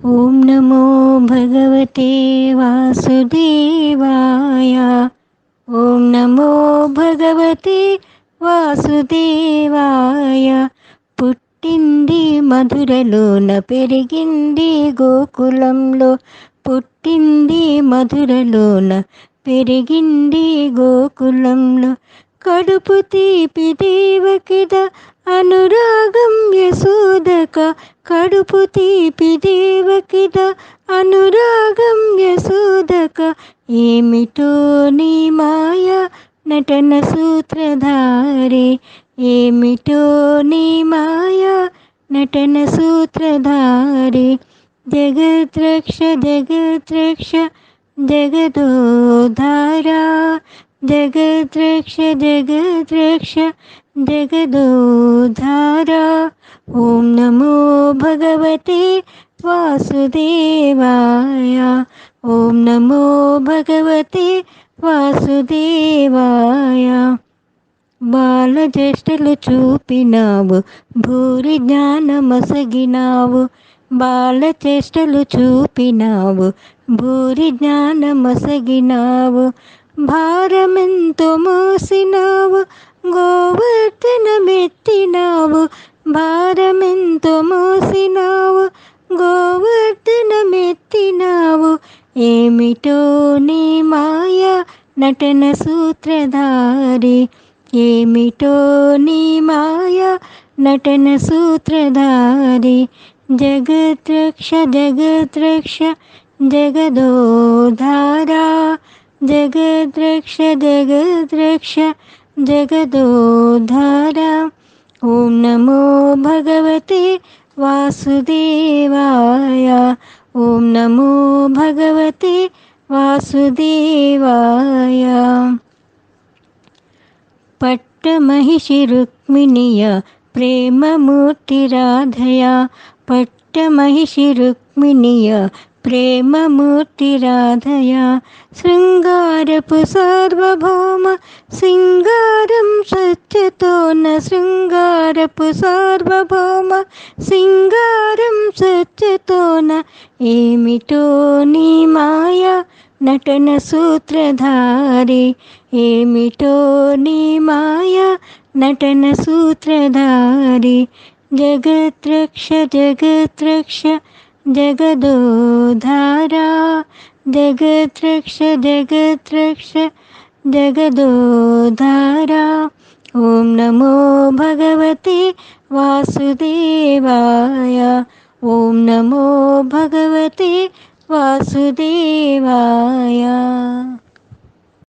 ఓం నమో భగవతే వాసుదేవాయ. ఓం నమో భగవతే వాసుదేవాయ. పుట్టింది మధురలోన పెరిగింది గోకులంలో. పుట్టింది మధురలోన పెరిగింది గోకులంలో. కడుపు తీపి దేవకిద అనురాగం యశోదక. కడుపు తీపి దేవకిద అనురాగం యశోదక. ఏమిటో నీ మాయ నటన సూత్రధారే. ఏమిటో నీ మాయ నటన సూత్రధారే. జగద్రక్ష జగద్రక్ష జగదోధారా. జగద్రక్ష జగద్రక్ష జగదోధారా. ఓం నమో భగవతే వాసుదేవాయ. ఓం నమో భగవతే వాసుదేవాయ. బాలజ్యేష్ఠలు చూపినావు భూరి జ్ఞానమసగినావు. బాలచేష్టలు చూపినావు భూరి జ్ఞానమసగినావు. భారమెంతో మోసినావు గోవర్ధనమెత్తినావు. భారమెంతో మోసినావు గోవర్ధనమెత్తినావు. ఏమిటో నీ మాయ నటన సూత్రధారి. ఏమిటో నీ మాయ నటన సూత్రధారి. జగద్రక్ష జగద్రక్ష జగదోధారా. జగద్రక్ష జగద్రక్ష జగదోధారా. ఓం నమో భగవతే వాసుదేవాయ. ఓం నమో భగవతే వాసుదేవాయ. పట్టమహిషి రుక్మిణియ ప్రేమమూర్తి రాధయ. పట్టమహిషి రుక్మిణియ ప్రేమమూర్తి రాధయ. శృంగారపు సార్వభౌమ సింగారం సత్యతోన. శృంగారపు సార్వభౌమ సింగారం సత్యతోన. ఏమిటో నీ మాయ నటన సూత్రధారి. ఏమిటో నీ మాయ నటన సూత్రధారి. జగద్రక్ష జగద్రక్ష జగదోధారా. జగద్రక్ష జగద్రక్ష జగదోధారా. ఓం నమో భగవతే వాసుదేవాయ. ఓం నమో భగవతే వాసుదేవాయ.